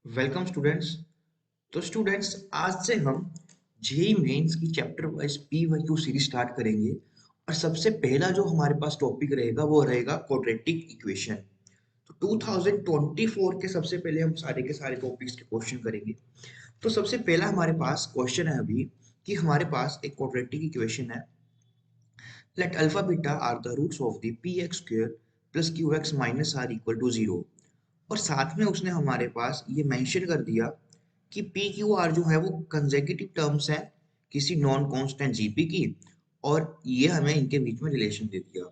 Welcome students. तो students आज से हम जेई मेंस की chapter wise P Y Q series start करेंगे और सबसे पहला जो हमारे पास टॉपिक रहेगा वो रहेगा क्वाड्रेटिक इक्वेशन। तो 2024 के सबसे पहले हम सारे के सारे टॉपिक्स के क्वेश्चन करेंगे। तो सबसे पहला हमारे पास क्वेश्चन है अभी कि हमारे पास एक क्वाड्रेटिक इक्वेशन है। Let alpha beta are the roots of the P X square plus Q X minus R equal to zero. और साथ में उसने हमारे पास ये मेंशन कर दिया कि पी क्यू आर जो है वो कंसेक्यूटिव टर्म्स है किसी नॉन कांस्टेंट जीपी की, और ये हमें इनके बीच में रिलेशन दे दिया।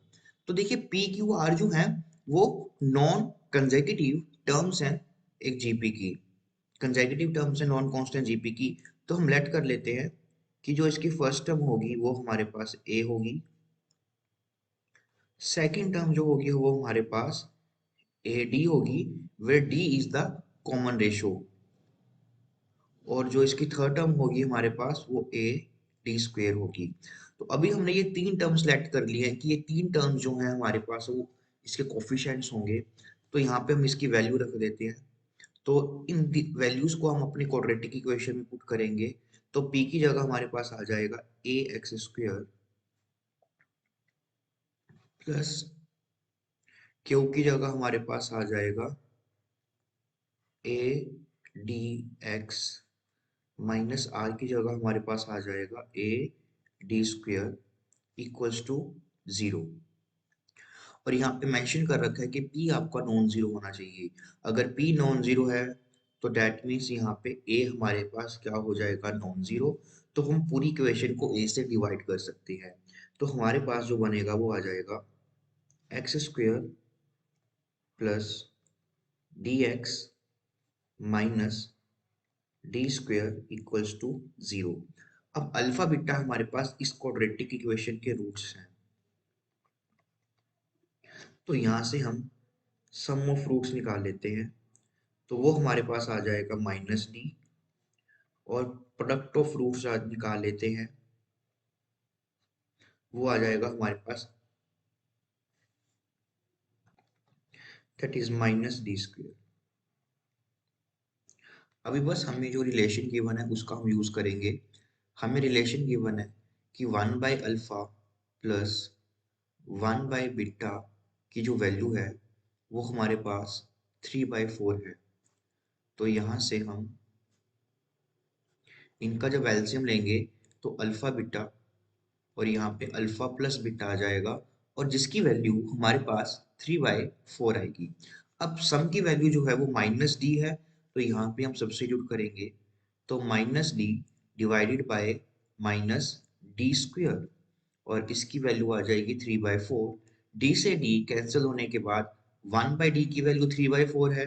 तो देखिए पी क्यू आर जो है वो नॉन कंसेक्यूटिव टर्म्स हैं एक जीपी की, कंसेक्यूटिव टर्म्स है नॉन कांस्टेंट जीपी की। तो हम लेट कर लेते हैं कि जो इसकी फर्स्ट टर्म होगी वो हमारे पास ए होगी, सेकंड टर्म जो होगी वो हमारे पास ए डी होगी, where D is the common ratio, और जो इसकी थर्ड टर्म होगी हमारे पास वो ए डी स्क्वेयर होगी। तो अभी हमने ये तीन टर्म सेलेक्ट कर लिए हैं कि ये तीन टर्म्स जो हैं हमारे पास वो इसके कोफिशिएंट्स होंगे। तो यहाँ पे हम इसकी वैल्यू रख देते हैं। तो इन वैल्यूज को हम अपनी क्वाड्रेटिक इक्वेशन में पुट करेंगे। तो p की जगह हमारे पास आ जाएगा A X square plus Q की जगह हमारे पास आ जाएगा A D X minus R की जगह हमारे पास आ जाएगा A D square equals to zero. और यहाँ पे मेंशन कर रखा है कि p आपका नॉन जीरो होना चाहिए। अगर p नॉन जीरो है तो डेट मीन्स यहाँ पे a हमारे पास क्या हो जाएगा, नॉन जीरो। तो हम पूरी इक्वेशन को a से डिवाइड कर सकते हैं। तो हमारे पास जो बनेगा वो आ जाएगा X square plus D X minus D square equals to zero. अब अल्फा बीटा हमारे पास इस क्वाड्रेटिक इक्वेशन के रूट्स हैं। तो यहाँ से हम सम ऑफ रूट्स निकाल लेते हैं। तो वो हमारे पास आ जाएगा माइनस डी, और प्रोडक्ट ऑफ रूट्स आज निकाल लेते हैं, वो आ जाएगा हमारे पास that is minus D square. अभी बस हमें जो रिलेशन गिवन है उसका हम यूज करेंगे। हमें रिलेशन गिवन है कि one by alpha plus one by beta की जो वैल्यू है वो हमारे पास 3/4 है। तो यहाँ से हम इनका जब एलसीएम लेंगे तो अल्फा बीटा और यहाँ पे अल्फा प्लस बीटा आ जाएगा, और जिसकी वैल्यू हमारे पास 3/4 आएगी। अब सम की वैल्यू जो है वो माइनस डी है, तो यहाँ पे हम सब्स्टिट्यूट करेंगे। तो minus D divided by minus D square, और इसकी वैल्यू आ जाएगी 3/4। डी से डी कैंसिल होने के बाद 1/d की वैल्यू 3/4 है,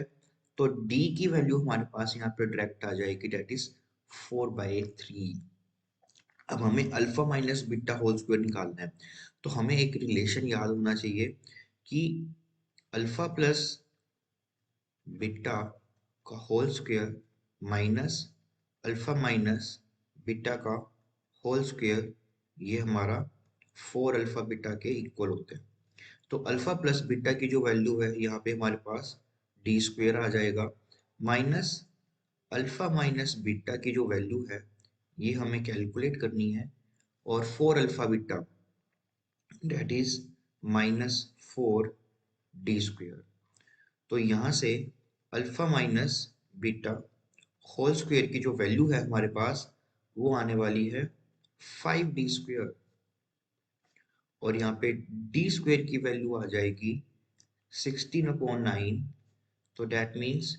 तो d की वैल्यू हमारे पास यहाँ पे डायरेक्ट आ जाएगी, डेट इज 4/3। अब हमें alpha minus beta whole square निकालना है। तो हमें एक रिलेशन याद होना चाहिए कि अल्फा प्लस बीटा का whole square minus alpha minus beta का होल स्क्वायर, ये हमारा 4 अल्फा बीटा के इक्वल होते हैं। तो अल्फा प्लस बीटा की जो वैल्यू है यहाँ पे हमारे पास डी स्क्वेयर आ जाएगा, माइनस अल्फा माइनस बीटा की जो वैल्यू है ये हमें कैलकुलेट करनी है, और 4 alpha beta that is minus 4 D square. तो यहाँ से alpha minus beta whole square की जो वैल्यू है हमारे पास वो आने वाली है 5d स्क्वेयर, और यहाँ पे डी स्क्वेयर की वैल्यू आ जाएगी 16/9। तो डेट मीन्स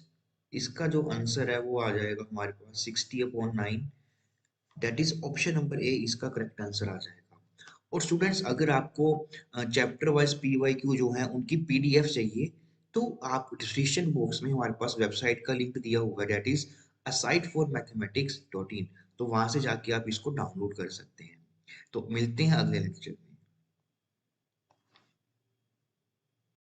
इसका जो आंसर है वो आ जाएगा हमारे पास 60/9। That is option number A, इसका करेक्ट आंसर आ जाएगा। और स्टूडेंट्स अगर आपको chapter wise P Y Q जो है उनकी पीडीएफ चाहिए, तो आप डिस्क्रिप्शन बॉक्स में हमारे पास वेबसाइट का लिंक दिया होगा, डेट इज aside4mathematics.in। तो वहां से जाके आप इसको डाउनलोड कर सकते हैं। तो मिलते हैं अगले लेक्चर में।